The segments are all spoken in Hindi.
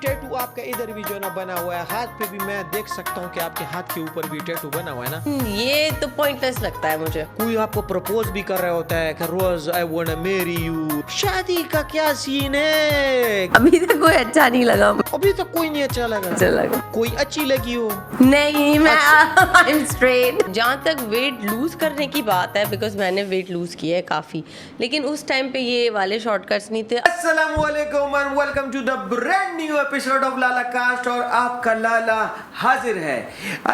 टैटू आपका इधर भी जो है ना बना हुआ है, हाथ पे भी मैं देख सकता हूँ कि आपके हाथ के ऊपर भी टैटू बना हुआ है ना। ये तो पॉइंटलेस लगता है मुझे। कोई आपको प्रपोज भी कर रहा होता है कि रोज आई वांट मैरी यू। शादी का क्या सीन है? अभी तक कोई अच्छा नहीं लगा। अभी तक कोई नहीं अच्छा लगा। अच्छा लगा। कोई अच्छी लगी हो? नहीं, मैं आई एम स्ट्रेट। जहाँ तक वेट लूज करने की बात है, बिकॉज मैंने वेट लूज किया है काफी, लेकिन उस टाइम पे ये वाले शॉर्टकट्स नहीं थे। अस्सलामुअलैकुम and welcome to the brand new episode of Lala cast. और आपका लाला हाजिर है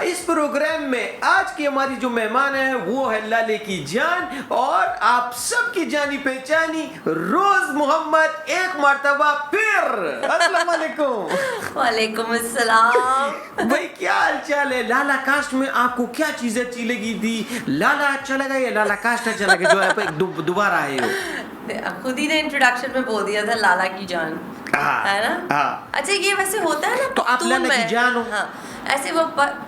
इस प्रोग्राम में। आज की हमारी जो मेहमान है वो है लाले की जान और आप सबकी जानी पहचानी रोज मोहम्मद। एक मर्तबा फिर अस्सलाम वालेकुम। वालेकुम अस्सलाम। भाई क्या हाल चाल है? लाला कास्ट में आपको क्या चीज अच्छी लगी थी? लाला अच्छा लगा या लाला कास्ट अच्छा लगा जो आप दोबारा आए हो? खुद ही ने इंट्रोडक्शन में बोल दिया था लाला की जान, है ना? अच्छा, ये वैसे होता है ना, तो आप लाला की जान हो? हाँ, ऐसे वो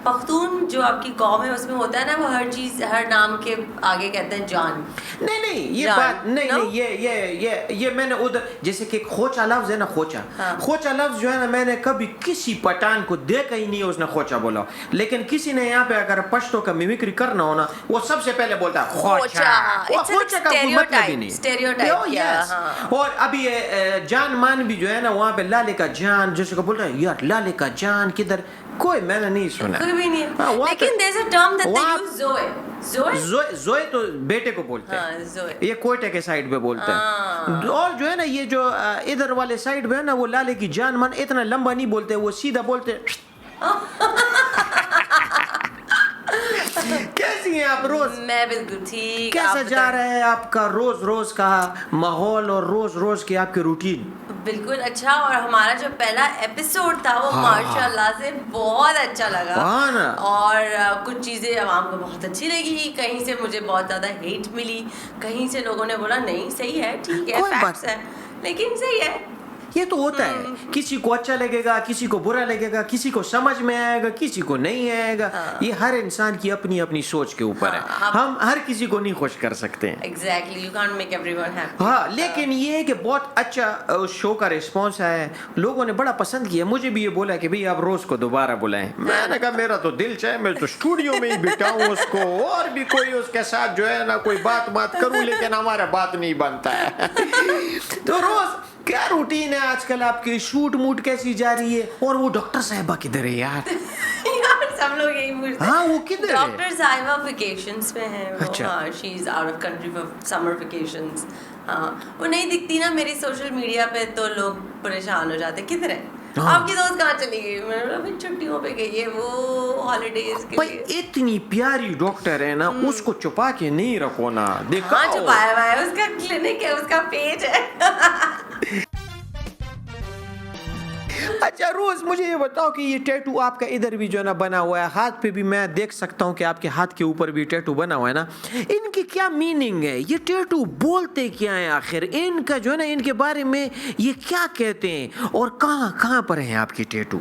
पख्तून जो आपकी कौम है उसमें होता है ना, वो हर चीज हर नाम के आगे कहते हैं जान। नहीं ये बात नहीं no? नहीं ये मैंने उधर जैसे कि खोचा लफ्ज है ना, खोचा। हाँ। खोचा लफ्ज जो है ना, मैंने कभी किसी पठान को देखा ही नहीं उसने खोचा बोला। लेकिन किसी ने यहाँ पे अगर पश्तो का मिमिक्री करना हो ना, वो सबसे पहले बोलता है खोचा। वो खोचा का कोई मतलब ही नहीं। स्टेरियोटाइप। और अभी जान मान भी जो है ना, वहाँ पे लाले का जान जैसे को बोलता है यार लाले का जान किधर, कोई मैंने नहीं सुना। कोई भी नहीं है। हाँ, लेकिन there's a term that they use, जोए। जोए तो बेटे को बोलते हैं। हाँ, जोए। ये कोयटे के साइड पे बोलते हैं। और जो है ना ये जो इधर वाले साइड पे है ना, वो लाले की जान मन इतना लंबा नहीं बोलते, वो सीधा बोलते। कैसी हैं आप रोज? मैं बिल्कुल ठीक। कैसा जा रहा है आपका रोज रोज का माहौल और रोज रोज की आपकी रूटीन? बिल्कुल अच्छा। और हमारा जो पहला एपिसोड था वो माशाल्लाह से बहुत अच्छा लगा। और कुछ चीज़ें आवाम को बहुत अच्छी लगी, कहीं से मुझे बहुत ज़्यादा हेट मिली, कहीं से लोगों ने बोला नहीं सही है, ठीक है, फैक्ट्स है, लेकिन सही है। ये तो होता है, किसी को अच्छा लगेगा, किसी को बुरा लगेगा, किसी को समझ में आएगा, किसी को नहीं आएगा। ये हर इंसान की अपनी अपनी सोच के ऊपर है। हम हर किसी को नहीं खुश कर सकते हैं। Exactly, you can't make everyone happy. हाँ, लेकिन ये है कि बहुत अच्छा उस शो का रिस्पॉन्स है, लोगों ने बड़ा पसंद किया। मुझे भी ये बोला कि भाई आप रोज को दोबारा बुलाएं। मैंने कहा मेरा तो दिल चाहे मैं तो स्टूडियो में ही बिठाऊं उसको, और भी कोई उसके साथ जो है ना कोई बात करूं, लेकिन हमारा बात नहीं बनता है। तो रोज क्या रूटीन है आजकल आपकी? शूट मूट कैसी जा रही है? और वो डॉक्टर साहिबा किधर है यार? सब लोग यही पूछते हैं। हाँ, वो किधर है? डॉक्टर साहिबा वेकेशंस पे है वो। अच्छा। हाँ, she is out of country for summer vacations. हाँ, वो नहीं दिखती ना मेरी सोशल मीडिया पे, तो लोग परेशान हो जाते किधर है? हाँ। आपकी दोस्त कहाँ चली गई? मैंने बोला छुट्टियों पे गई है वो, हॉलीडेज के लिए। इतनी प्यारी डॉक्टर है ना, उसको छुपा के नहीं रखो ना। देखो हाँ, छुपाया हुआ है, उसका क्लिनिक है, उसका पेज है। अच्छा रोज मुझे ये बताओ कि ये टैटू आपका इधर भी जो है ना बना हुआ है, हाथ पे भी मैं देख सकता हूँ कि आपके हाथ के ऊपर भी टैटू बना हुआ है ना, इनकी क्या मीनिंग है? ये टैटू बोलते क्या है आखिर? इनका जो है ना, इनके बारे में ये क्या कहते हैं और कहाँ कहाँ पर है आपकी टैटू?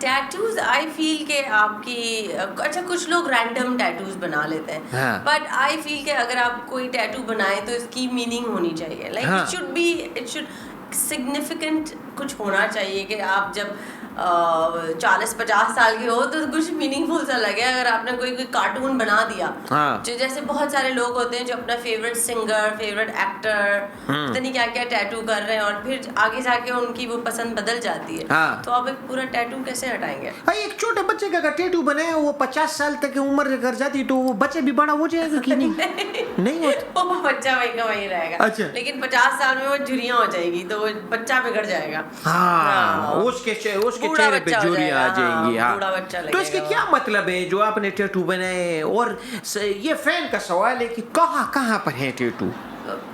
टैटूज आई फील के आपकी, अच्छा कुछ लोग रैंडम टैटूज बना लेते हैं, बट आई फील के अगर आप कोई टैटू बनाए तो इसकी मीनिंग होनी चाहिए। लाइक इट शुड सिग्निफिकेंट कुछ होना चाहिए कि आप जब 40-50 साल के हो तो कुछ मीनिंगफुल सा लगे। अगर आपने कोई कार्टून बना दिया, जो जैसे बहुत सारे लोग होते हैं जो अपना फेवरेट सिंगर, फेवरेट एक्टर, पता नहीं क्या क्या टैटू कर रहे हैं और फिर आगे जाके उनकी वो पसंद बदल जाती है। तो आप एक पूरा टैटू कैसे हटाएंगे? भाई एक छोटे बच्चे का टैटू बनाए, वो 50 साल तक की उम्र कर जाती तो वो बच्चे भी बड़ा हो जाएगा कि नहीं? नहीं होता, वो बच्चा वही का वही रहेगा। अच्छा। लेकिन 50 साल में वो झुर्रियां हो जाएगी तो वो बच्चा बिगड़ जाएगा। उसके चेहरे पे झुर्रियां आ जाएंगी। बूढ़ा बच्चा तो इसके क्या मतलब है जो आपने टैटू बनाए? और ये फैन का सवाल है कि कहाँ कहाँ पर है टैटू?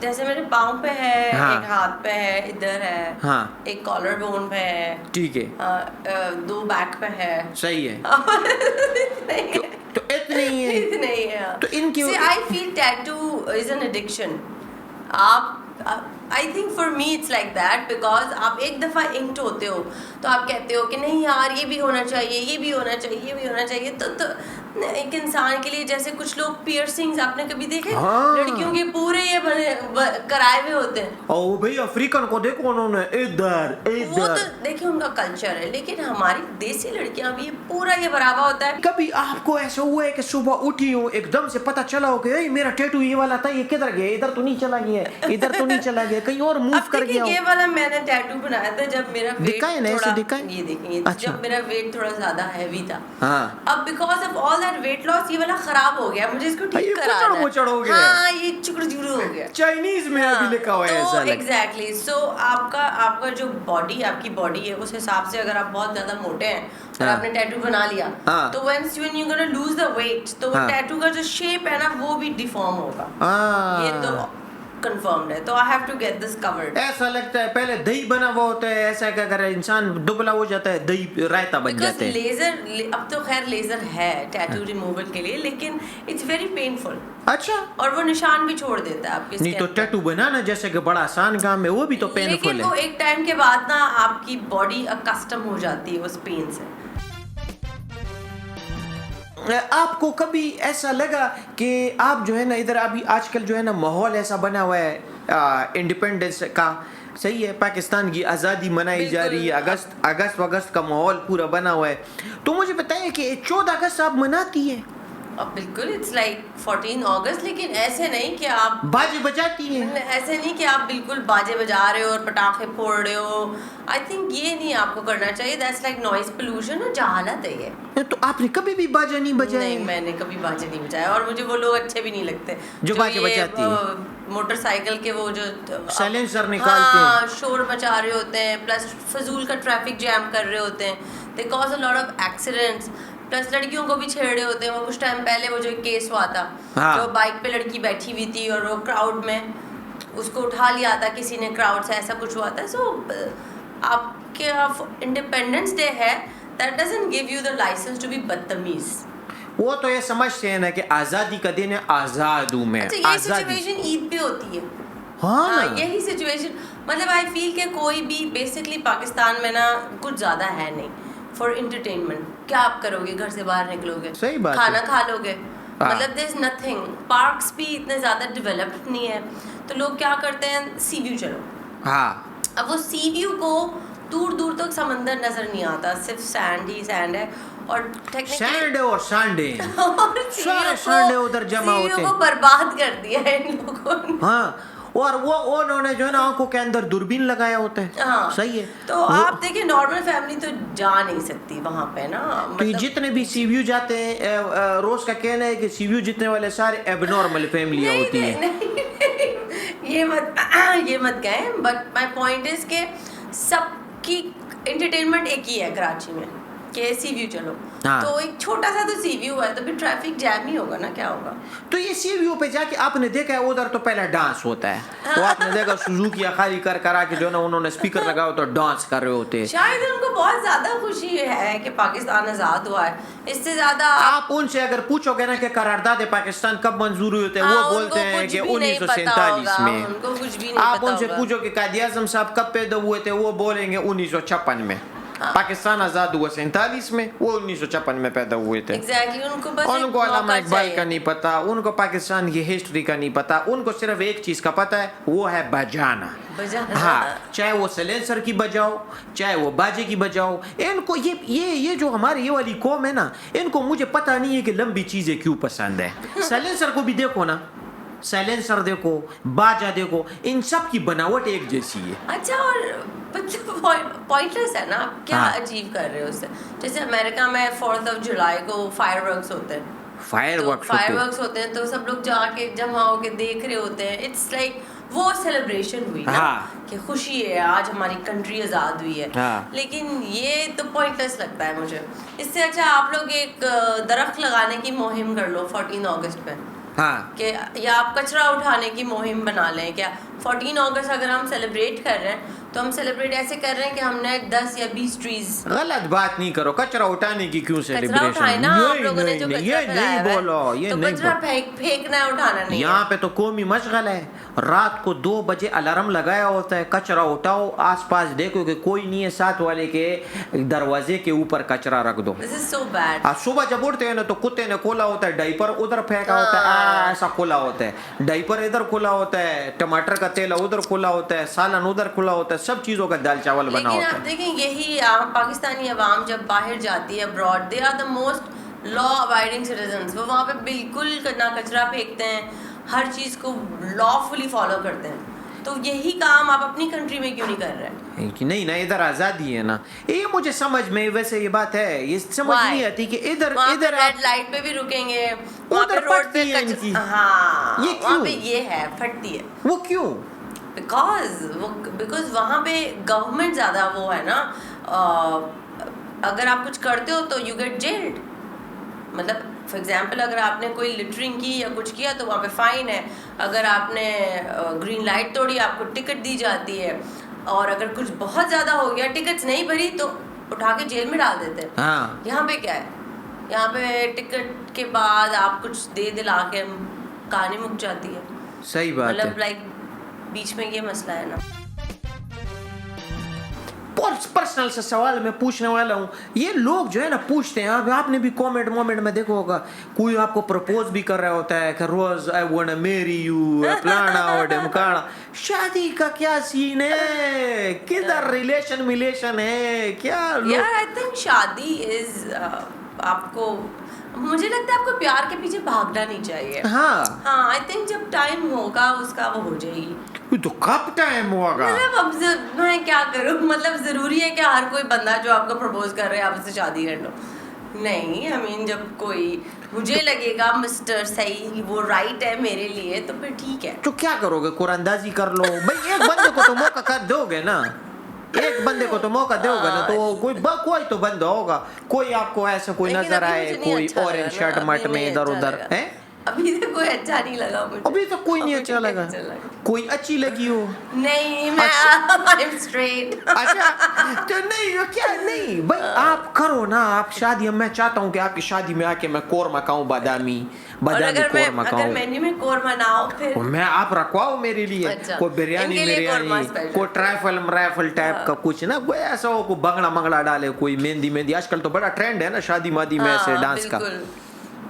जैसे मेरे पाँव पे है, एक हाथ पे है, इधर है, एक कॉलर बोन पे है, ठीक है, 2 बैक पे है। सही है। तो इतने ही है? इतने ही है। तो इनकी I feel tattoo is an addiction. आप I think for me it's like that because आप एक दफ़ा इंक्ड होते हो तो आप कहते हो कि नहीं यार ये भी होना चाहिए, ये भी होना चाहिए, ये भी होना चाहिए। तो एक इंसान के लिए, जैसे कुछ लोग पियर्सिंग्स आपने कभी देखे? हाँ। लड़कियों के पूरे ये कराए हुए होते हैं। ओ भाई अफ्रीकन को देखो उन्होंने इधर वो तो देखिए उनका कल्चर है, लेकिन हमारी देसी लड़कियां भी पूरा ये बराबर होता है। कभी आपको ऐसा हुआ है कि सुबह उठी हो एकदम से पता चला हो कि मेरा टैटू ये वाला था, ये किधर गया, इधर तो नहीं चला गया, इधर तो नहीं चला गया, कहीं और मूव कर गया? ये वाला मैंने टैटू बनाया था जब मेरा वेट थोड़ा, ये देखिए जब मेरा वेट थोड़ा ज्यादा हैवी था। अब because of all that weight loss ये वाला खराब हो गया, मुझे इसको ठीक कराना है। हाँ, ये चुकड़ हो गया। चाइनीज में अभी लिखा हुआ है ऐसा। एग्जैक्टली। सो आपका जो बॉडी, आपकी बॉडी है, उस हिसाब से अगर आप बहुत ज्यादा मोटे हैं और आपने टैटू बना लिया तो when you gonna lose the weight, तो वो टैटू का जो शेप है ना वो भी डिफॉर्म होगा। ये तो कंफर्म्ड है, तो I have to get this covered. ऐसा लगता है पहले दही बना हुआ होता है, ऐसा कि अगर इंसान दुबला हो जाता है दही रायता बन जाता है। लेजर, अब तो खैर लेजर है टैटू रिमूवल के लिए, लेकिन इट्स वेरी पेनफुल। अच्छा। और वो निशान भी छोड़ देता है आपके। नहीं तो टैटू बनाना जैसे कि बड़ा आसान काम है, वो भी तो पेनफुल है। लेकिन वो एक टाइम के बाद ना आपकी बॉडी अकस्टम हो जाती है उस पेन से। आपको कभी ऐसा लगा कि आप जो है ना इधर अभी आजकल जो है ना माहौल ऐसा बना हुआ है इंडिपेंडेंस का, सही है, पाकिस्तान की आज़ादी मनाई जा रही है, अगस्त का माहौल पूरा बना हुआ है, तो मुझे बताइए कि 14 अगस्त आप मनाती है? अब बिल्कुल इट्स लाइक 14 अगस्त, लेकिन ऐसे नहीं कि आप बाजे बजाती हैं, ऐसे नहीं कि आप बिल्कुल बाजे बजा रहे हो और पटाखे फोड़ रहे हो। आई थिंक ये नहीं आपको करना चाहिए, दैट्स लाइक नॉइज पोल्यूशन और जहालत है ये। तो आपने कभी भी बाजा नहीं बजाया? नहीं, मैंने कभी बाजे नहीं बजाया और मुझे वो लोग अच्छे भी नहीं लगते जो बाजे बजाती है। मोटरसाइकिल के वो जो साइलेंसर निकालते हैं, शोर मचा रहे होते हैं, प्लस फजूल का ट्रैफिक जैम कर रहे होते हैं, they cause a lot of accidents, plus लड़कियों को भी छेड़ रहे होते हैं। वो कुछ टाइम पहले वो जो केस हुआ था, जो बाइक पे लड़की बैठी हुई थी और वो क्राउड में उसको उठा लिया था किसी ने क्राउड से, ऐसा कुछ हुआ था। सो आपके इंडिपेंडेंस डे है, that doesn't give you the licence to be बदतमीज। वो तो ये समझते हैं ना कि आज़ादी का दिन है, आज़ाद हूँ मैं। अच्छा, ये सिचुएशन ईद पे होती है। हाँ, यही सिचुएशन, मतलब आई फील के कोई भी बेसिकली पाकिस्तान में ना कुछ ज़्यादा है नहीं फॉर एंटरटेनमेंट। क्या आप करोगे? घर से बाहर निकलोगे, सही बात खाना खा लोगे, मतलब देयर इज नथिंग। पार्क्स भी इतने ज़्यादा डेवलप्ड नहीं है, तो लोग क्या करते हैं, सी व्यू चलो। हाँ, अब वो सी व्यू को दूर दूर तक समंदर नजर नहीं आता, सिर्फ सैंड ही सैंड है। और सैंड और सांडे सारे सांडे उधर जमा होते हैं। को बर्बाद कर दिया है इन लोगों ने। हाँ, और वो उन्होंने जो है ना आंखों के अंदर दूरबीन लगाया होता है। हाँ, सही है। तो आप देखिए नॉर्मल फैमिली तो जा नहीं सकती वहाँ पे ना, मतलब तो जितने भी सी व्यू जाते हैं, रोज का कहना है कि सी व्यू जितने वाले सारे एबनॉर्मल फैमिलियाँ होती हैं। ये मत कहें, बट माय पॉइंट इज के सबकी एंटरटेनमेंट एक ही है कराची में कि सी व्यू चलो। हाँ। तो एक छोटा सा तो सी व्यू है, तो फिर ट्रैफिक जैम ही होगा ना, क्या होगा? तो ये सी व्यू पे जाके आपने देखा है उधर तो पहले डांस होता है। हाँ। तो आपने देखा सुजुकी खाली करा के जो ना उन्होंने स्पीकर लगाया तो डांस कर रहे होते हैं। शायद उनको बहुत ज्यादा खुशी है कि पाकिस्तान आजाद हुआ है, इससे ज्यादा आप उनसे अगर पूछोगे ना कि करारदाद पाकिस्तान कब मंजूर हुए थे, वो बोलते हैं कि 1947 में। उनको कुछ भी नहीं आप उनसे पूछो कि कायद आज़म साहब कब पैदा हुए थे, वो बोलेंगे 1956 में। पाकिस्तान आजाद हुआ 47 में, वो 1956 में पैदा हुए थे। Exactly, उनको अल्लामा इकबाल का नहीं पता, उनको पाकिस्तान की हिस्ट्री का नहीं पता, उनको सिर्फ एक चीज का पता है, वो है बजाना। हाँ, चाहे वो सलेंसर की बजाओ, चाहे वो बाजे की बजाओ। इनको ये जो हमारी ये वाली कौम है ना, इनको मुझे पता नहीं है कि लंबी चीजें क्यों पसंद है। सलेंसर को भी देखो ना, साइलेंसर देखो, बाजा देखो, इन सब की बनावट एक जैसी है। अच्छा, और मतलब पॉइंटलेस है ना, आप क्या अचीव कर रहे हो उससे? जैसे अमेरिका में 4th of July को फायरवर्क्स होते हैं, फायरवर्क्स होते हैं, तो सब लोग जाके जमा होके देख रहे होते हैं। इट्स लाइक वो सेलिब्रेशन हुई ना, कि खुशी है आज हमारी कंट्री आज़ाद हुई है। लेकिन ये तो पॉइंटलेस लगता है मुझे। इससे अच्छा आप लोग एक दरख्त लगाने की मुहिम कर लो 14 अगस्त पे। हाँ, कि या आप कचरा उठाने की मुहिम बना लें। क्या 14 अगस्त अगर हम सेलिब्रेट कर रहे हैं तो हम सेलिब्रेट ऐसे कर रहे हैं कि हमने 10 या 20 ट्रीज। गलत बात नहीं करो, कचरा उठाने की क्यों सेलिब्रेशन? उठाए ना आप लोगों ने जो कचरा ये नहीं बोलो, ये तो नहीं कचरा फेंकना है, उठाना नहीं। यहाँ पे तो कौमी मशगल है, रात को 2 बजे अलार्म लगाया होता है, कचरा उठाओ, आसपास देखो कि कोई नहीं है, साथ वाले के दरवाजे के ऊपर कचरा रख दो। This is so bad. सुबह जब उठते हैं ना तो कुत्ते ने खोला होता है, डाइपर उधर फेंका होता है, ऐसा खोला होता है, डाइपर इधर खुला होता है, टमाटर का तेल उधर खुला होता है, सालन उधर खुला होता है, सब चीजों का दाल चावल बना होता है। लेकिन आप देखें यही पाकिस्तानी अवाम जब बाहर जाती है abroad, they are the most law abiding citizens. वो वहाँ पे बिल्कुल ना कचरा फेंकते हैं, हर चीज़ को लॉफुली फॉलो करते हैं। तो यही काम आप अपनी कंट्री में क्यों नहीं कर रहे हैं? नहीं ना, इधर आजादी है ना, ये मुझे समझ में वैसे ये बात है, ये समझ नहीं आती कि इधर रेड लाइट पे भी रुकेंगे, वहाँ पे रोड पे हाँ, ये वहाँ पे ये है फटती है। वो क्यों? बिकॉज वहाँ पे गवर्नमेंट ज़्यादा वो है ना, अगर आप कुछ करते हो तो यू गेट जेल्ड। मतलब फॉर एग्जांपल अगर आपने कोई लिटरिंग की या कुछ किया तो वहाँ पे फाइन है, अगर आपने ग्रीन लाइट तोड़ी आपको टिकट दी जाती है, और अगर कुछ बहुत ज़्यादा हो गया, टिकट्स नहीं भरी तो उठा के जेल में डाल देते हैं। हाँ। यहाँ पे क्या है, यहाँ पे टिकट के बाद आप कुछ दे दिला के कहानी मुक जाती है। सही बात है। मतलब लाइक बीच में ये मसला है ना। पर्सनल से सवाल मैं पूछने वाला हूँ, ये लोग जो है ना पूछते हैं, आपने भी कमेंट में देखा होगा, कोई आपको प्रपोज भी कर रहा होता है कि रोज I want to marry you, फलाना और ढमकाना। शादी का क्या सीन है, किधर रिलेशन है क्या? यार आई थिंक शादी इज आपको, मुझे लगता है आपको प्यार के पीछे भागना नहीं चाहिए। हाँ आई थिंक जब टाइम होगा उसका वो हो जाएगी। तो कब टाइम होगा? मतलब अब मैं क्या करूँ, मतलब जरूरी है कि हर कोई बंदा जो आपको प्रपोज कर रहा है आप उससे शादी कर लो? नहीं, आई मीन जब कोई मुझे लगेगा मिस्टर सही वो राइट है मेरे लिए तो फिर ठीक है। तो क्या करोगे, कुरानदाजी कर लो भाई, एक बंदे को तो मौका कर दोगे ना, एक बंदे को तो मौका दोगे ना, तो कोई तो बंदा होगा, कोई आपको ऐसा कोई नजर आए, कोई ऑरेंज शर्ट मट में इधर उधर है। अभी तो कोई अच्छा नहीं लगा मुझे। अभी तो कोई नहीं अच्छा लगा। कोई अच्छी लगी हो? नहीं, मैं I'm straight। अच्छा तो नहीं, क्या नहीं भाई, आप करो ना, आप शादी, मैं चाहता हूँ कि आपकी शादी में आके मैं कोरमा खाऊं, बादामी कोरमा खाऊं। अगर मेन्यू में कोरमा ना हो फिर मैं आप रखवाओ मेरे लिए। अच्छा, कोई बिरयानी कोई ट्राइफल टाइप का कुछ ना, कोई ऐसा हो, कोई बंगड़ा डाले, कोई मेहंदी। आजकल तो बड़ा ट्रेंड है ना शादी मादी में ऐसे डांस का।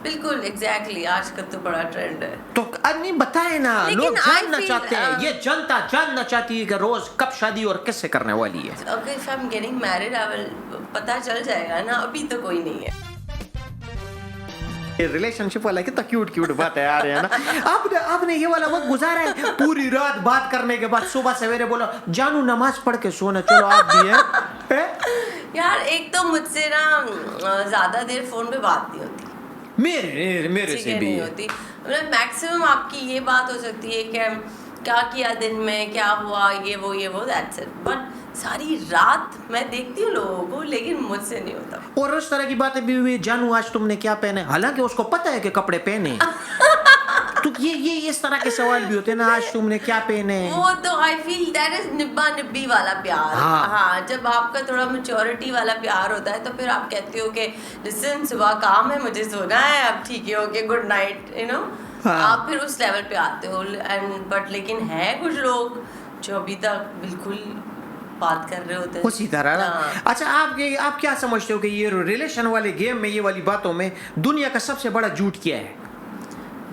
बिल्कुल एग्जैक्टली, आजकल तो बड़ा ट्रेंड है। तो नहीं बताए ना, लोग जानना चाहते हैं, ये जनता जानना चाहती है कि रोज कब शादी और किससे करने वाली है। Okay, if I'm getting married, I will, पता चल जाएगा ना, अभी तो कोई नहीं है। रिलेशनशिप वाला कितना क्यूट बात है यार, है ना। आपने ये वाला वक्त गुजारा है, पूरी रात बात करने के बाद सुबह सवेरे बोलो जानू नमाज पढ़ के सोना, चलो आप भी है? यार एक तो मुझसे ना ज्यादा देर फोन पे बात नहीं होती, मेरे से भी होती। मतलब मैक्सिमम आपकी ये बात हो सकती है कि क्या किया दिन में, क्या हुआ, ये वो दैट्स इट। बट सारी रात मैं देखती हूँ लोगों को, लेकिन मुझसे नहीं होता। और उस तरह की बातें भी हुई, जानू आज तुमने क्या पहने, हालांकि उसको पता है कि कपड़े पहने। तो ये इस तरह के सवाल भी होते हैं ना, आज तुमने क्या पहने। वो तो आई फील दैट इज निब्बा निब्बी वाला प्यार। हाँ, जब आपका थोड़ा मैच्योरिटी वाला प्यार होता है तो फिर आप कहते हो कि लिसन सुबह काम है, मुझे सोना है, अब ठीक है, okay, good night, you know. आप फिर उस लेवल पे आते हो। एंड बट लेकिन है कुछ लोग जो अभी तक बिल्कुल बात कर रहे होते हैं उसी तरह। अच्छा, आप क्या समझते हो कि ये रिलेशन वाले गेम में, ये वाली बातों में दुनिया का सबसे बड़ा झूठ क्या है?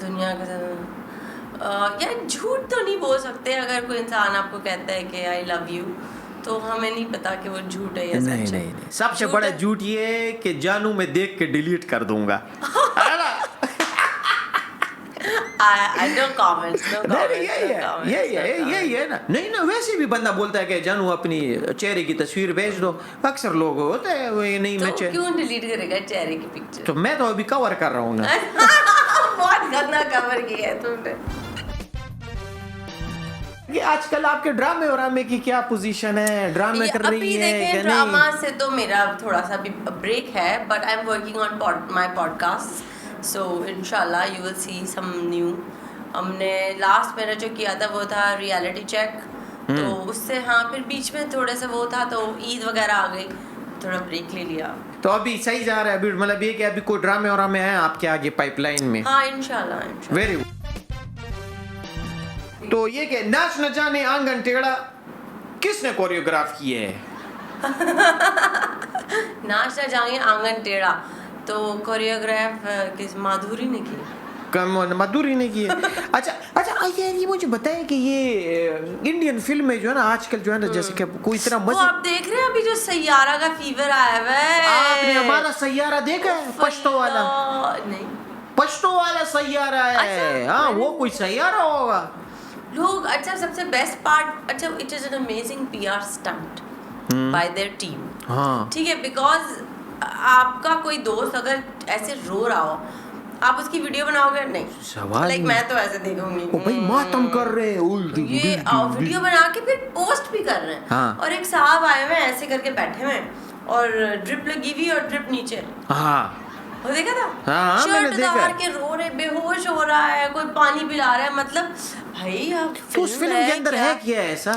दुनिया का यार झूठ तो नहीं बोल सकते। अगर कोई इंसान आपको कहता है कि आई लव यू, तो हमें नहीं पता कि वो झूठ है या सच है। नहीं, सबसे बड़ा झूठ ये है कि जानू मैं देख के डिलीट कर दूंगा। I don't comment, no comment, यही है ना। नहीं ना, वैसे भी बंदा बोलता है कि जानू अपनी चेहरे की तस्वीर भेज दो। अक्सर लोग होते हैं वो, ये नहीं, मैं क्यों डिलीट करेगा चेहरे की पिक्चर? तो मैं तो अभी कवर कर रहा हूँ ना। बहुत गंदा कवर किया है तुमने। कि आजकल आपके ड्रामे की क्या पोजीशन है, ड्रामे कर रही है कि नहीं? ड्रामा से तो मेरा थोड़ा सा भी ब्रेक है, but I am working on my podcast, so इंशाल्लाह you will see some new. हमने लास्ट मेरा जो किया था वो था रियलिटी चेक, तो उससे हाँ फिर बीच में थोड़े से वो था तो ईद वगैरह आ गई, थोड़ा ब्रेक ले लिया। तो अभी सही जा रहा है अभी, मतलब ये कि अभी कोई ड्रामे और में है आपके आगे पाइपलाइन में? हाँ इंशाल्लाह। Very good. तो ये कि नाच न जाने आंगन टेढ़ा किसने कोरियोग्राफ किए है? नाच न जाने आंगन टेढ़ा तो कोरियोग्राफ किस माधुरी ने की? माधुरी ने की है। अच्छा ये मुझे बताएं कि ये इंडियन फिल्म में जो है ना आजकल जो है ना जैसे कि कोई इतना वो आप देख रहे हैं अभी जो सैयारा का फीवर आया हुआ है। आपने हमारा सैयारा देखा है? पश्तो वाला नहीं, पश्तो वाला सैयारा है। अच्छा, हाँ वो कोई सैयारा होगा लोग। अच्छा सबसे बेस्ट पार्ट, अच्छा it is an amazing PR stunt bye their team. हाँ ठीक है, बिकॉज आपका कोई दोस्त अगर ऐसे रो रहा हो आप उसकी वीडियो बनाओगे? नहीं, सवाल लाइक मैं तो ऐसे देखूंगी ओ भाई मातम कर रहे हैं ये वीडियो बना के फिर पोस्ट भी कर रहे हैं। हाँ। और एक साहब आए हुए हैं ऐसे करके बैठे हुए हैं और ड्रिप लगी हुई और ड्रिप नीचे। हाँ वो देखा था? हाँ, मैंने शर्ट देखा। उतार के रो रहे, बेहोश हो रहा है, कोई पानी पिला रहा है। मतलब भाई आप तो उस फिल्म के अंदर है क्या ऐसा?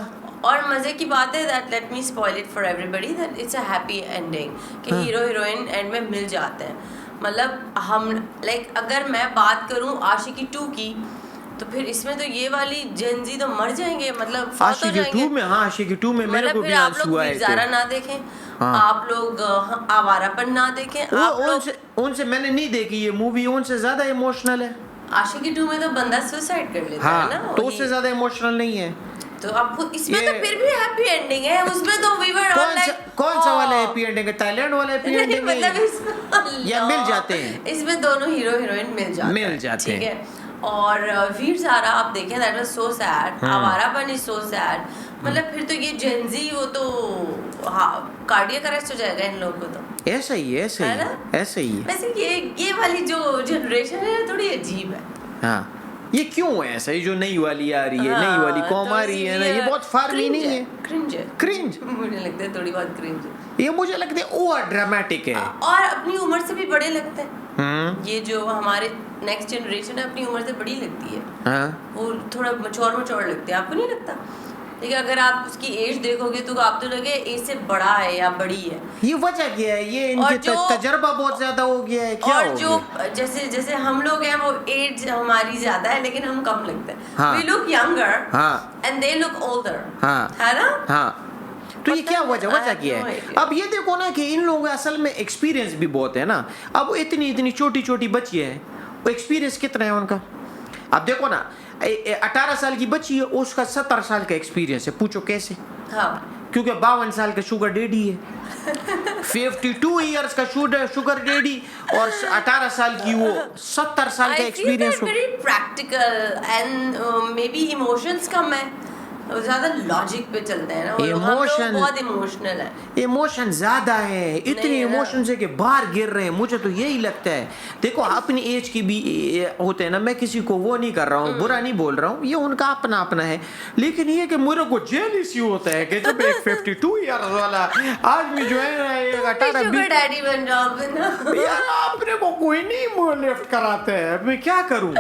और मजे की बात है that let me spoil it for everybody that it's a happy ending कि हीरो हीरोइन एंड में मिल जाते हैं। मतलब हम लाइक अगर मैं बात करूं आशिकी 2 की तो फिर इसमें तो ये वाली जेनजी तो मर जाएंगे, मतलब फौत हो जाएंगे। आशिकी 2 में मेरे को भी आंसू आए थे। ज़ारा ना देखें, आप लोग आवारापन ना देखें। आप लोग उनसे मैंने नहीं देखी ये मूवी, उनसे ज्यादा इमोशनल है। आशिकी 2 में तो बंदा सुसाइड कर लेता है ना, तो उससे ज्यादा इमोशनल नहीं है। तो आपको इसमें तो फिर भी हैप्पी एंडिंग है, उसमें तो वी वर ऑल लाइक कौन सा वाला हैप्पी एंडिंग है? थाईलैंड वाला हैप्पी एंडिंग है मतलब या मिल जाते हैं? इसमें दोनों हीरो हीरोइन मिल जाते हैं। ठीक है। और वीर ज़ारा आप देखें that was so sad, Awarapan is so sad. मतलब फिर तो ये जेनजी वो तो कार्डियक अरेस्ट हो जाएगा इन लोगों को। तो ऐसा ही है। वैसे ये वाली जो जनरेशन है थोड़ी अजीब है। हाँ ये क्यों है ऐसा? ये जो नई वाली आ रही है, नई वाली कॉम आ रही है ना, ये बहुत फार्मी नहीं है, क्रिंज मुझे लगता है थोड़ी बहुत क्रिंज। ये मुझे लगता है ओवर ड्रामेटिक है और अपनी उम्र से भी बड़े लगते हैं। ये जो हमारे नेक्स्ट जनरेशन है अपनी उम्र से बड़ी लगती है। हाँ? वो थोड़ा मचोर लगते हैं, आपको नहीं लगता? लेकिन अगर आप उसकी एज देखोगे तो आप तो लगे एज से बड़ा है या बड़ी है। ये वजह क्या है? ये इनके तजर्बा बहुत ज्यादा हो गया है क्या? और जो जैसे हम लोग हैं वो एज हमारी ज्यादा है लेकिन हम कम लगते हैं। We look younger and they look older, है ना? हाँ। तो ये क्या वजह क्या है? अब ये देखो ना कि इन लोगों का असल में एक्सपीरियंस भी बहुत है ना। अब इतनी छोटी बच्ची है, वो एक्सपीरियंस कितना है उनका? अब देखो ना 18 साल की बच्ची है, उसका 70 साल का एक्सपीरियंस है। पूछो कैसे? हाँ। क्योंकि 52 साल का शुगर डैडी है 52 इयर्स का शुगर डैडी और 18 साल की वो 70 साल का experience. Very practical and maybe emotions कम है, ज्यादा लॉजिक पे चलते हैं ना। इमोशन बहुत इमोशनल है, इमोशन ज्यादा है, इतने इमोशन से कि बाहर गिर रहे हैं। मुझे तो यही लगता है। देखो अपनी एज की भी होते हैं ना, मैं किसी को वो नहीं कर रहा हूँ, बुरा नहीं बोल रहा हूँ, ये उनका अपना है। लेकिन ये कि मेरे को जेलिस होता है कि जब एक 52 ईयर्स वाला आदमी जो है 18 डैडी बन जाओगे ना यार, अपने को कोई नहीं लिफ्ट कराता है, मैं क्या करूँ?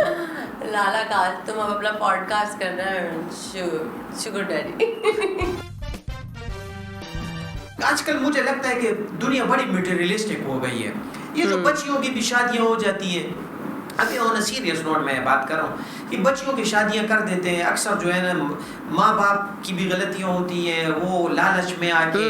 लाला का तुम अब अपना पॉडकास्ट कर रहे हैं शुगर डैडी। आजकल मुझे लगता है कि दुनिया बड़ी मटेरियलिस्टिक हो गई है। ये जो बच्चियों की भी शादियां हो जाती है, अभी ऑन अ सीरियस नोट मैं बात कर रहा हूँ कि बच्चियों की शादियां कर देते हैं। अक्सर जो है ना माँ बाप की भी गलतियां होती है, वो लालच में आके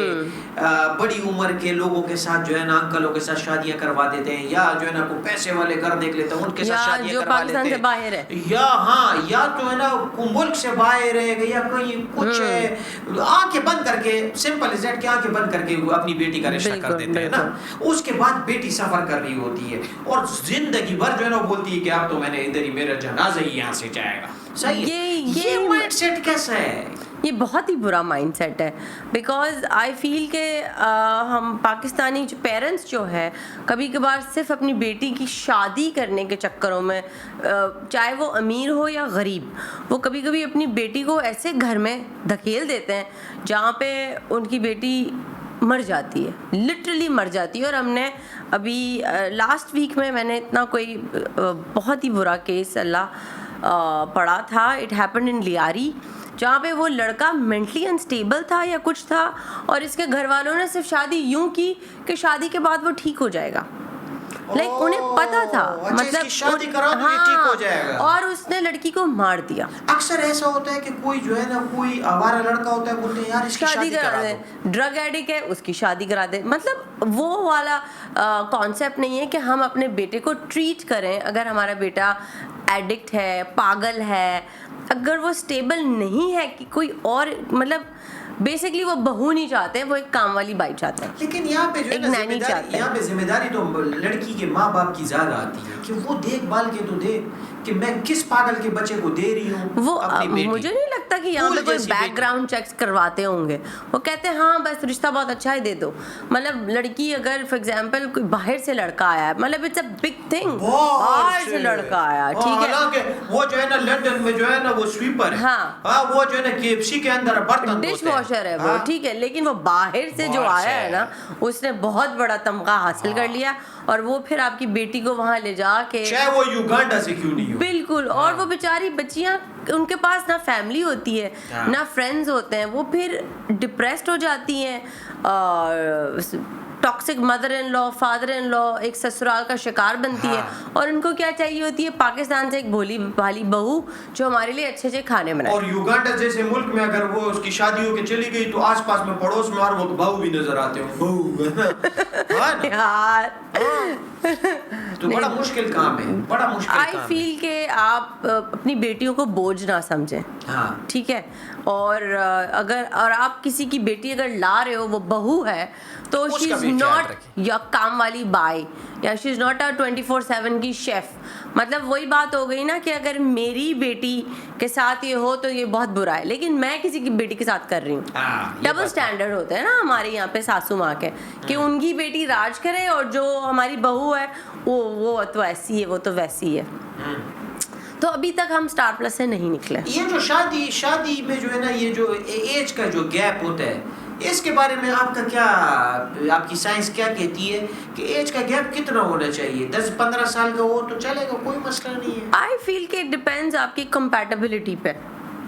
बड़ी उम्र के लोगों के साथ जो है ना अंकलों के साथ शादियां करवा देते हैं, या जो है ना कोई पैसे वाले घर देख लेते हैं उनके साथ शादियां करवा लेते हैं, बाहर है या हाँ या तो है ना मुल्क से बाहर है या कहीं कुछ है, आंखें बंद करके सिंपल इज दैट कि आंखें बंद करके अपनी बेटी का रिश्ता कर देते हैं ना। उसके बाद बेटी सफर कर रही होती है और जिंदगी भर जो है ना बोलती है कि अब तो मैंने इधर ही, मेरा जनाजा ही यहाँ से जाएगा। सही ये माइंडसेट कैसा है? ये बहुत ही बुरा माइंडसेट है। बिकॉज आई फील के हम पाकिस्तानी जो पेरेंट्स जो है कभी कभार सिर्फ अपनी बेटी की शादी करने के चक्करों में, चाहे वो अमीर हो या गरीब, वो कभी कभी अपनी बेटी को ऐसे घर में धकेल देते हैं जहाँ पे उनकी बेटी मर जाती है, लिटरली मर जाती है। और हमने अभी लास्ट वीक में मैंने इतना कोई बहुत ही बुरा केस अल्लाह पढ़ा था। इट हैपेंड इन लियारी, जहाँ पे वो लड़का मेंटली अनस्टेबल था या कुछ था, और इसके घर वालों ने सिर्फ शादी यूं की कि शादी के बाद वो ठीक हो जाएगा। लाइक उन्हें पता था, अच्छा, मतलब इसकी शादी करा तो ये ठीक हो जाएगा। और उसने लड़की को मार दिया। अक्सर ऐसा होता है कि कोई जो है ना, कोई आवारा लड़का होता है, बोलते हैं यार इसकी शादी करा दे, ड्रग एडिक्ट है उसकी शादी करा दे। मतलब वो वाला कॉन्सेप्ट नहीं है कि हम अपने बेटे को ट्रीट करें। अगर हमारा बेटा एडिक्ट है, पागल है, अगर वो स्टेबल नहीं है कि कोई और, मतलब बेसिकली वो बहू नहीं चाहते, वो एक काम वाली बाई चाहते हैं। लेकिन यहाँ पे जो है ना जिम्मेदारी, यहाँ पे जिम्मेदारी तो लड़की के माँ बाप की ज्यादा आती है कि वो देखभाल के तो दे कि मैं किस पागल के बच्चे को दे रही हूँ वो अपनी बेटी। मुझे नहीं लगता कि यहाँ पे कोई बैकग्राउंड चेक्स करवाते होंगे। वो कहते हैं हाँ बस रिश्ता बहुत अच्छा है, दे दो। मतलब लड़की अगर फॉर एग्जांपल कोई बाहर से लड़का आया, मतलब इट्स अ बिग थिंग, बाहर से लड़का आया, ठीक है, हालांकि वो जो है ना लंदन में जो है ना वो स्वीपर है, हाँ वो जो है ना केएफसी के अंदर बर्तन डिश वॉशर है वो, ठीक है, लेकिन वो बाहर से जो आया है ना, उसने बहुत बड़ा तमगा हासिल कर लिया, और वो फिर आपकी बेटी को वहां ले जाके, चाहे वो युगांडा से क्यों नहीं हो, बिल्कुल। और वो बेचारी बच्चियां, उनके पास ना फैमिली होती है ना फ्रेंड्स होते हैं, वो फिर डिप्रेस्ड हो जाती हैं, और toxic mother in law, father in law, एक ससुराल का शिकार बनती है। और उनको क्या चाहिए होती है, पाकिस्तान से एक भोली भाली बहू जो हमारे लिए अच्छे अच्छे खाने बनाए। और युगांडा जैसे मुल्क में अगर वो उसकी शादी होके चली गई तो आसपास में पड़ोस में और वो बहू भी नजर आते हो, बहू यार तो बड़ा मुश्किल काम है, बड़ा मुश्किल काम है। आई फील के आप अपनी बेटियों को बोझ ना समझें, हाँ ठीक है। और अगर और आप किसी की बेटी अगर ला रहे हो, वो बहू है, तो शी इज नॉट या काम वाली बाई, या शी इज नॉट अ 24/7 की शेफ। मतलब वही बात हो गई ना कि अगर मेरी बेटी के साथ ये हो तो ये बहुत बुरा है, लेकिन मैं किसी की बेटी के साथ कर रही हूँ। डबल स्टैंडर्ड होते हैं ना हमारे यहाँ पे सासू माँ के, कि उनकी बेटी राज करे और जो हमारी बहू है वो तो ऐसी है, वो तो वैसी है। तो अभी तक हम स्टार प्लस से नहीं निकले। ये जो शादी में जो है ना, ये जो एज का जो गैप होता है, इसके बारे में आपका क्या, आपकी साइंस क्या कहती है कि एज का गैप कितना होना चाहिए? 10-15 साल का हो तो चलेगा, कोई मसला नहीं है। आई फील के डिपेंड्स आपकी कंपैटिबिलिटी पे,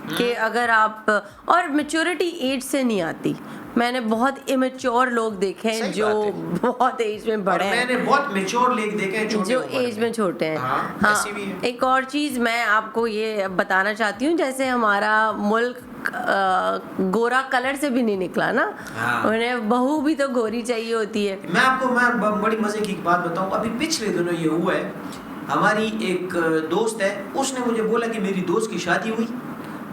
कि अगर आप, और मैच्योरिटी एज से नहीं आती। मैंने बहुत इमेच्योर लोग देखे हैं जो बहुत एज में बड़े हैं, मैंने बहुत मैच्योर लोग देखे हैं जो एज में छोटे हैं। हाँ, एक और चीज मैं आपको ये बताना चाहती हूँ, जैसे हमारा मुल्क गोरा कलर से भी नहीं निकला ना, उन्हें बहू भी तो गोरी चाहिए होती है। मैं बड़ी मजे की बात बताऊं, अभी पिछले दिनों ये हुआ है, हमारी एक दोस्त है, उसने मुझे बोला कि मेरी दोस्त की शादी हुई,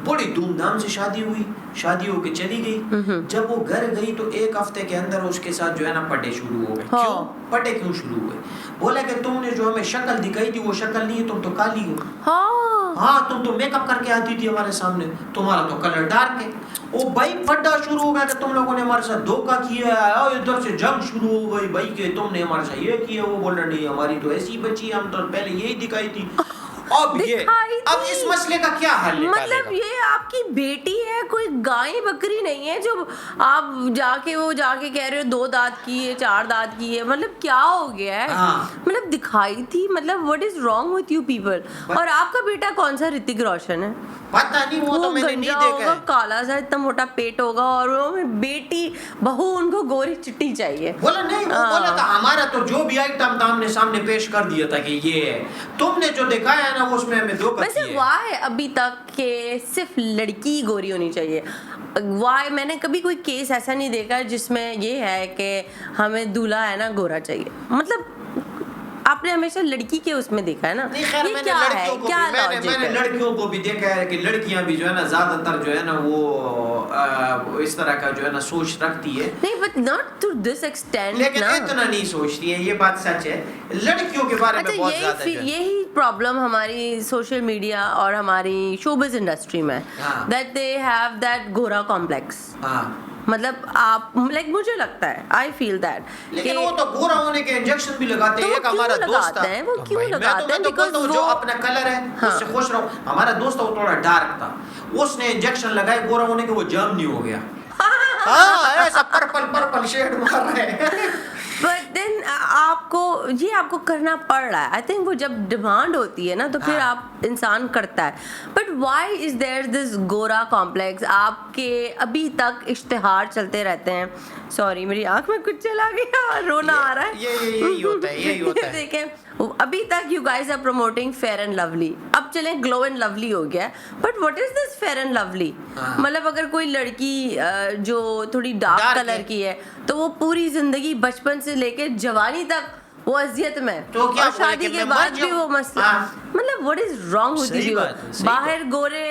बड़ी धूमधाम से शादी हुई, शादी होके चली गई। जब वो घर गई तो एक हफ्ते के अंदर उसके साथ जो है ना पटे शुरू हो गए। क्यों पटे क्यों शुरू हुए? बोला कि तुमने जो हमें शक्ल दिखाई थी वो शक्ल नहीं है, तुम तो काली हो। हाँ तुम तो मेकअप करके आती थी हमारे सामने, तुम्हारा तो कलर डार्क है। वो भाई फड्डा शुरू हो गया कि तुम लोगों ने हमारे साथ धोखा किया है, इधर से जंग शुरू हो गई भाई कि तुमने हमारे साथ ये किया, वो बोल रहा नहीं हमारी तो ऐसी बची, हम तो पहले यही दिखाई थी। अब इस मसले का क्या हल निकालेगा? मतलब ये आपकी बेटी है, कोई गाय बकरी नहीं है जो आप जाके कह रहे हो 2 दांत की है, 4 दांत की है। मतलब क्या हो गया है? मतलब दिखाई थी, मतलब what is wrong with you people? और आपका बेटा कौन सा ऋतिक रोशन है? पता नहीं, वो तो मैंने नहीं देखा है। काला सा इतना मोटा पेट होगा, और वो बेटी बहू उनको गोरी चिट्टी चाहिए। बोला नहीं, वो बोला था हमारा तो जो भी आइटम था हमने सामने पेश कर दिया था कि ये है, तुमने जो दिखाया है ना वो उसमें हमें धोखा किया है। वैसे वाई अभी तक के सिर्फ लड़की गोरी होनी चाहिए? वाई मैंने कभी कोई केस ऐसा नहीं देखा जिसमें ये है कि हमें दूल्हा है ना गोरा चाहिए। मतलब आपने हमेशा लड़की के उसमें देखा है ना? नहीं खैर, मैंने लड़कियों को भी देखा है कि लड़कियां भी जो है ना ज्यादातर जो है ना वो इस तरह का जो है ना सोच रखती है। नहीं, but not to this extent, लेकिन इतना नहीं सोचती है, ये बात सच है। लड़कियों के बारे में बहुत ज्यादा यही प्रॉब्लम हमारी सोशल मीडिया और हमारी शोबिज इंडस्ट्री में, दैट दे हैव दैट गोरा कॉम्प्लेक्स। मतलब आप लाइक मुझे लगता है, आई फील दैट, लेकिन वो तो गोरा होने के इंजेक्शन भी लगाते हैं। एक हमारा दोस्त था, वो क्यों लगाते हैं? बिकॉज़ वो जो अपना कलर है उससे खुश रहो। हमारा दोस्त वो थोड़ा डार्क था, उसने इंजेक्शन लगाए गोरा होने के, वो जाम नहीं हो गया। हाँ ऐसा पर्पल शेड मार रहा है। बट देन आप आपको करना पड़ रहा है। आई थिंक वो जब डिमांड होती है ना तो फिर आप इंसान करता है। But why is there this गोरा कॉम्प्लेक्स? आपके अभी तक इश्तिहार चलते रहते हैं। सॉरी मेरी आंख में कुछ चला गया, रोना आ रहा है। यही होता है। देखें अभी तक you guys are promoting Fair and Lovely, अब चले ग्लो एंड लवली हो गया। But what is this Fair and Lovely? मतलब अगर कोई लड़की जो थोड़ी डार्क कलर की है तो वो पूरी जिंदगी बचपन से लेके जवानी तक वो अजियत में, तो क्या और शादी के बाद भी वो मसला। मतलब what is wrong with you? बाहर गोरे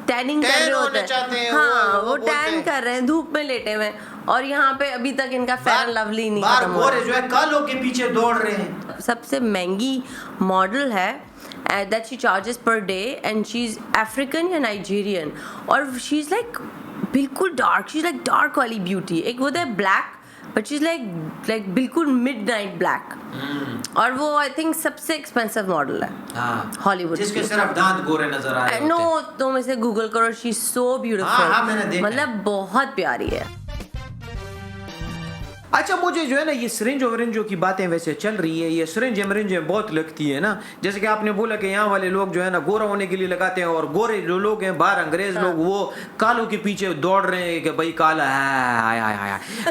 टैनिंग कर रहे होते हैं, हाँ वो टैन कर रहे हैं, धूप में लेटे हुए, और यहाँ पे अभी तक इनका फेयर एंड लवली नहीं खत्म हो रहा। जो है कालों के पीछे दौड़ रहे हैं। सबसे महंगी मॉडल है that she charges per day and she's African या Nigerian, और she's like बिल्कुल डार्क, she's like डार्क वाली ब्यूटी। एक वो है ब्लैक, बट she's like बिल्कुल मिडनाइट ब्लैक। और वो आई थिंक सबसे एक्सपेंसिव मॉडल है हॉलीवुड, जिसके सिर्फ दांत गोरे नजर आ रहे हैं। नो, तुम इसे गूगल करो, शी इज सो ब्यूटीफुल, मतलब बहुत प्यारी है। अच्छा, मुझे जो है ना ये सिरिंजो विरिंजो की बातें वैसे चल रही है, ये सिरिंज बहुत लगती है ना। जैसे कि आपने बोला कि यहाँ वाले लोग जो है ना गोरा होने के लिए लगाते हैं, और गोरे जो लोग हैं बाहर अंग्रेज लोग वो कालों के पीछे दौड़ रहे हैं कि भाई काला है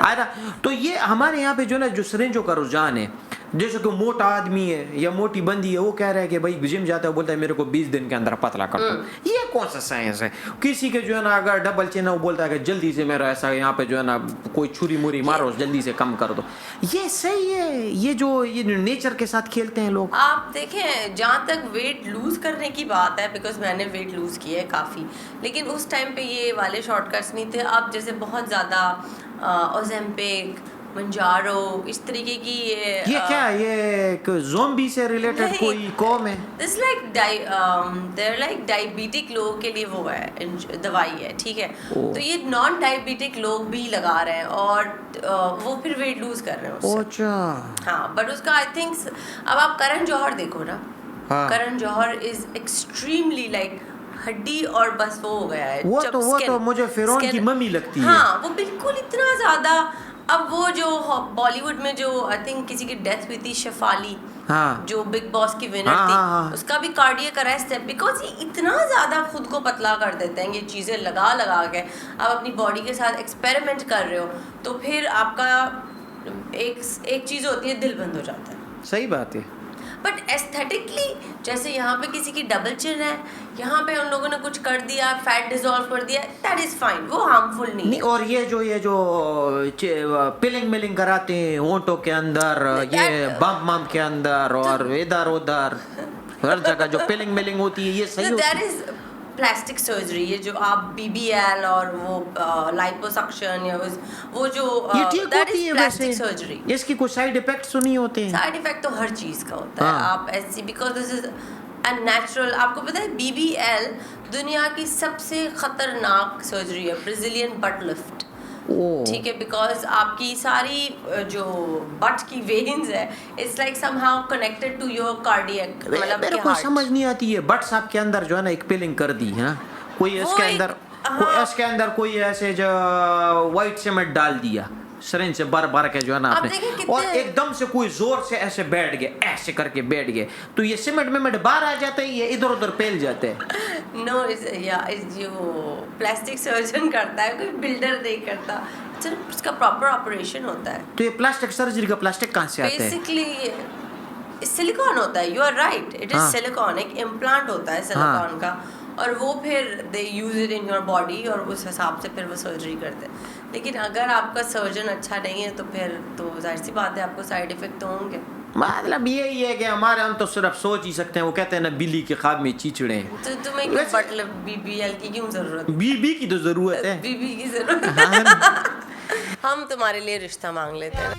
आया। तो ये हमारे यहाँ पे जो ना जो सिरिंजो का रुझान है, जैसे कि मोटा आदमी है या मोटी बंदी है, वो कह रहा है कि भाई जिम जाता है, बोलता है मेरे को 20 दिन के अंदर पतला कर दो। ये कौन सा साइंस है? किसी के जो है ना अगर डबल चिन है वो बोलता है कि जल्दी से मेरा ऐसा यहाँ पे जो है ना कोई छुरी मुरी मारो, जल्दी से कम कर दो। ये सही है? ये जो नेचर के साथ खेलते हैं लोग। आप देखें, जहाँ तक वेट लूज करने की बात है, बिकॉज मैंने वेट लूज किया है काफ़ी, लेकिन उस टाइम पे ये वाले शॉर्टकट्स नहीं थे। अब जैसे बहुत ज़्यादा ओज़ेम्पिक, मंजारो, इस तरीके की ये क्या है? ये ज़ोंबी से रिलेटेड कोई कॉम है? दिस लाइक डायबिटिक लोगों के लिए वो है, दवाई है, ठीक है। तो ये नॉन डायबिटिक लोग भी लगा रहे हैं, और वो फिर वेट लूज कर रहे हैं उससे। अच्छा। हाँ, बट उसका आई थिंक, अब आप करण जौहर देखो ना, Karan Johar is extremely like हड्डी और बस वो हो गया है। वो तो मुझे फिरौन की मम्मी लगती है। हाँ, वो बिल्कुल इतना ज्यादा। अब वो जो बॉलीवुड में जो आई थिंक किसी की डेथ हुई थी, शेफाली, जो बिग बॉस की विनर थी, उसका भी कार्डियक अरेस्ट है, बिकॉज ये इतना ज्यादा खुद को पतला कर देते हैं, ये चीजें लगा के आप अपनी बॉडी के साथ एक्सपेरिमेंट कर रहे हो, तो फिर आपका एक चीज होती है, दिल बंद हो जाता है। सही बात है। बट एस्थेटिकली, जैसे यहाँ पे किसी की डबल चिन है, यहाँ पे उन लोगों ने कुछ कर दिया, फैट डिसॉल्व कर दिया, दैट इज फाइन, वो हार्मफुल नहीं। और ये जो पिलिंग मिलिंग कराते हैं होंठों के अंदर, ये बम के अंदर और इधर उधर हर जगह जो पिलिंग मिलिंग होती है, ये सही होती है? That is plastic surgery. ये जो आप BBL और वो लाइपोसक्शन या वो जो दैट इज प्लास्टिक सर्जरी। इसकी कोई साइड इफेक्ट तो नहीं होते हैं? साइड इफेक्ट तो हर चीज का होता है। आप ऐसी, बिकॉज दिस इज अननेचुरल। आपको पता है BBL दुनिया की सबसे खतरनाक सर्जरी है, ब्राजीलियन बट लिफ्ट, ठीक है, बिकॉज आपकी सारी जो बट की वेन्स है, it's like somehow connected to your cardiac. मतलब मेरे को समझ नहीं आती है, बट्स आपके अंदर जो है ना एक पिलिंग कर दी है, कोई इसके अंदर कोई ऐसे जो व्हाइट सीमेंट डाल दिया सिरिंज से भर के जो है ना आपने, और एकदम से कोई जोर से ऐसे बैठ गए, ऐसे करके बैठ गए, तो ये सीमेंट में बाहर आ जाता है, ये इधर उधर फैल जाते हैं। नो, जो प्लास्टिक सर्जन करता है, कोई बिल्डर नहीं करता, उसका प्रॉपर ऑपरेशन होता है। तो ये प्लास्टिक सर्जरी का प्लास्टिक कहाँ से आता है? बेसिकली सिलिकॉन होता है, you are right, it is silicon, एक इम्प्लांट होता है सिलिकॉन का, और वो फिर they use it in your body, और उस हिसाब से फिर वो सर्जरी करते हैं। लेकिन अगर आपका सर्जन अच्छा नहीं है तो फिर तो जाहिर सी बात है आपको साइड इफेक्ट तो होंगे। मतलब यही है कि हमारे हम तो सिर्फ सोच ही सकते हैं, वो कहते हैं ना बिल्ली के ख्वाब में चीचड़े। तो तुम्हें क्यों मतलब BBL की क्यों जरूरत? बीबी की तो जरूरत है, बीबी की जरूरत है। हम तुम्हारे लिए रिश्ता मांग लेते हैं।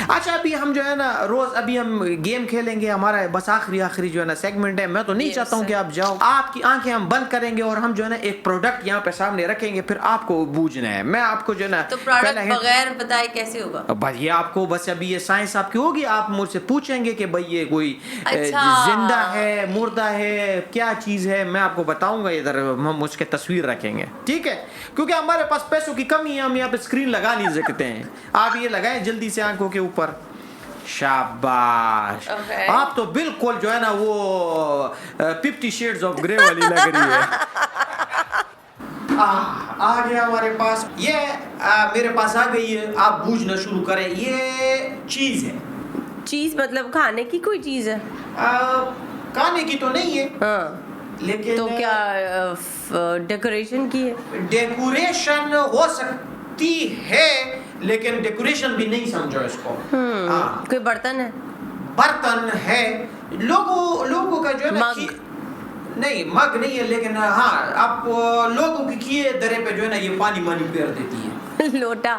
अच्छा अभी हम जो है ना रोज अभी हम गेम खेलेंगे, हमारा बस आखिरी जो है ना सेगमेंट है। मैं तो नहीं चाहता हूँ कि आप जाओ, आपकी आंखें हम बंद करेंगे और हम जो है ना एक प्रोडक्ट यहाँ पे सामने रखेंगे, फिर आपको बूझना है। मैं आपको जो है ना तो प्रोडक्ट बगैर बताए कैसे होगा? बस ये आपको बस अभी ये साइंस आपकी होगी, आप मुझसे पूछेंगे कि भाई ये कोई जिंदा है मुर्दा है क्या चीज है, मैं आपको बताऊंगा, इधर हम उसके तस्वीर रखेंगे, ठीक है? क्योंकि हमारे पास पैसों की कमी है, हम यहाँ पे स्क्रीन लगा नहीं सकते हैं। आप ये लगाएं जल्दी से आंखों के ऊपर, शाबाश। आप तो बिल्कुल जो है ना वो 50 शेड्स ऑफ ग्रे वाली लग रही है। आ गया हमारे पास ये मेरे पास आ गई है, आप बूझना शुरू करें। ये चीज है। चीज मतलब खाने की कोई चीज है? खाने की तो नहीं है। हाँ। लेकिन तो क्या डेकोरेशन की है? डेकोरेशन हो सकती है, लेकिन डेकोरेशन भी नहीं समझो इसको। कोई बर्तन है? बर्तन है। लोगों का जो है ना नहीं मग नहीं है, लेकिन हाँ आप लोगों की किए दरे पे जो है ना ये पानी फेर देती है। लोटा।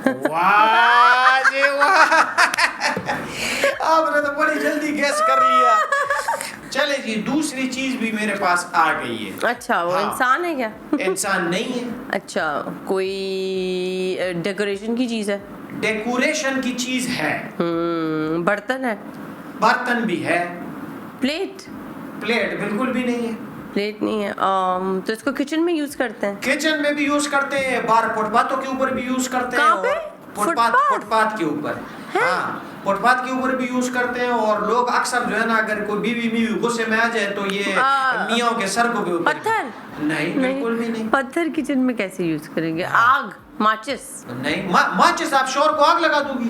वाह जी वाह, आपने तो बड़ी जल्दी गैस कर लिया। चले जी, दूसरी चीज भी मेरे पास आ गई है। अच्छा वो इंसान है क्या? इंसान नहीं है। अच्छा कोई डेकोरेशन की चीज है? डेकोरेशन की चीज है। बर्तन है? बर्तन भी है। प्लेट बिल्कुल भी नहीं है। प्लेट नहीं है। तो इसको किचन में यूज करते हैं? किचन में भी यूज करते हैं, बाहर फुटपाथों के ऊपर भी यूज करते हैं। कहाँ पे? फुटपाथ के ऊपर। हाँ फुटपाथ के ऊपर भी यूज करते हैं, और लोग अक्सर जो है ना अगर कोई बीवी गुस्से में आ जाए तो ये मियाँ के सर के ऊपर। पत्थर? नहीं बिल्कुल भी नहीं। पत्थर किचन में कैसे यूज करेंगे? आग? माचिस? नहीं माचिस आप शोर को आग लगा दोगी।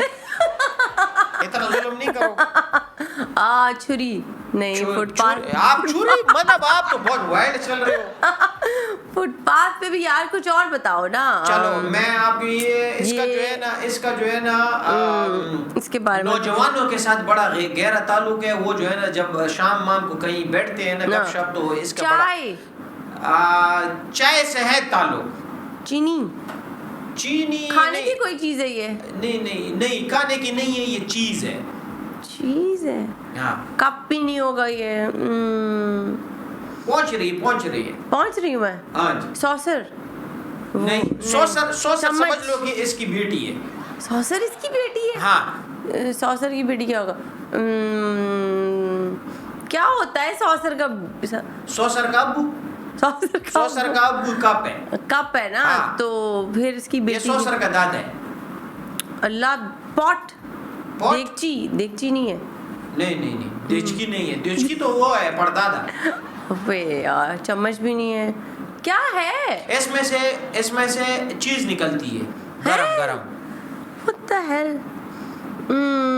इतना जुल्म नहीं करो। छुरी? नहीं। फुटपाथ? आप छुरी मतलब आप तो बहुत वाइल्ड चल रहे हो। फुटपाथ पे भी यार कुछ और बताओ ना। चलो मैं आप इसका जो है ना इसके बारे में नौजवानों के साथ बड़ा गहरा ताल्लुक है। वो जो है ना जब शाम माम को कहीं बैठते हैं ना गपशप, तो इसका चाय से है ताल्लुक। चीनी खाने की कोई चीज है ये? नहीं खाने की नहीं है, ये चीज है। चीज है? हाँ। कप भी नहीं होगा ये? पहुंच रही हूँ मैं। हाँ जी। सॉसर? नहीं सॉसर समझ लो कि इसकी बेटी है। सॉसर इसकी बेटी है? हाँ। सॉसर की बेटी क्या होगा? क्या होता है सॉसर का? सॉसर का अब्बू। सॉसर का अब्बू कप है ना। हाँ। तो फिर इसकी बेटी? ये सॉसर का दादा है। अल्लाह। पॉट? देगची नहीं है? नहीं देचकी नहीं है। देचकी तो वो है परदादा। वे यार चम्मच भी नहीं है। क्या है? इसमें से चीज निकलती है गरम। What the hell?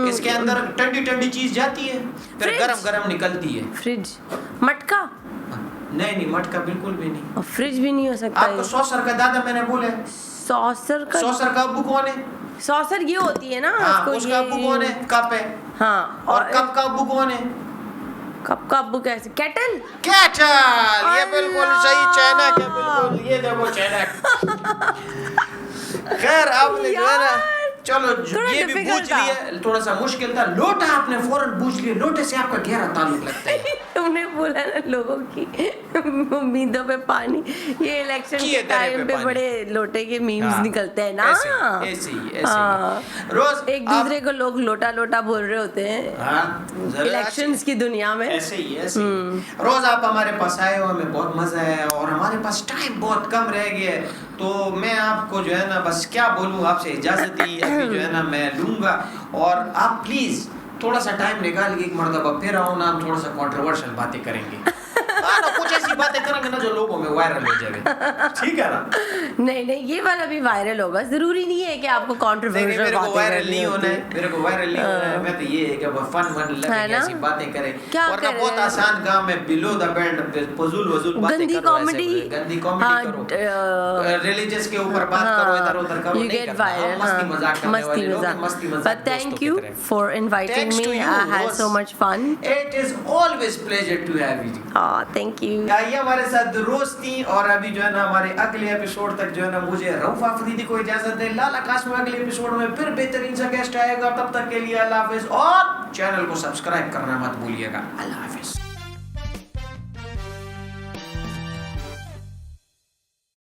इसके अंदर ठंडी चीज जाती है, फिर गरम निकलती है। फ्रिज? मटका? नहीं मटका बिल्कुल भी नहीं। और फ्रिज भी नहीं हो सकता। आपको सॉसर का दादा मैंने बोला है। सॉसर का अब्बू कौन है? सॉसर ये होती है ना। हाँ, उसका अब्बू कौन है? कप है। हाँ। और कप का अब्बू कौन है? कप का अब्बू कैसे? केटल? ये बिल्कुल सही। चाइना के बिल्कुल, ये देखो चाइना। खैर आपने जो है ना चलो ये भी पूछ लिया, थोड़ा सा मुश्किल था। लोटा आपने फौरन पूछ लिया। लोटे से आपका गहरा ताल्लुक लगता है। तुमने बोला ना लोगों की उम्मीदों पे पानी। ये इलेक्शन के टाइम पे बड़े लोटे के मीम्स निकलते हैं ना। ऐसे ही। रोज एक दूसरे को लोग लोटा बोल रहे होते हैं इलेक्शंस की दुनिया में। ऐसे ही। रोज आप हमारे पास आए हो, हमें बहुत मजा है, और हमारे पास टाइम बहुत कम रह गया, तो मैं आपको जो है ना बस क्या बोलूं, आपसे इजाजत ही अभी जो है ना मैं लूंगा, और आप प्लीज थोड़ा सा टाइम निकाल के एक मर्तबा फिर आओ ना, हम थोड़ा सा कंट्रोवर्शियल बातें करेंगे। ना कुछ ऐसी बातें करेंगे ना जो लोगों में वायरल हो जाए। ठीक है ना? नहीं ये वाला भी वायरल होगा। जरूरी नहीं है कि आपको कंट्रोवर्शियल मेरे को वायरल नहीं होना है। मैं तो ये है कि फन लगे ऐसी बातें करें, वरना बहुत आसान काम है। बिलो द बेल्ट फजूल बातें गंदी करो, गंदी कॉमेडी करो, रिलीजियस के ऊपर बात करो, इधर उधर करो, you get viral. मस्ती मजाक करने वाले लोग मस्ती मजाक। But thank you for inviting me. I had so much fun. It is always pleasure to have you. Thank you. आइए हमारे साथ रोज थी, और अभी जो है ना हमारे अगले एपिसोड तक जो है ना मुझे रऊफ आफरीदी को इजाजत है। लाला काश में अगले एपिसोड में फिर बेहतरीन सा गेस्ट आएगा। तब तक के लिए अल्लाह हाफिज, और चैनल को सब्सक्राइब करना मत भूलिएगा। अल्लाह हाफिज।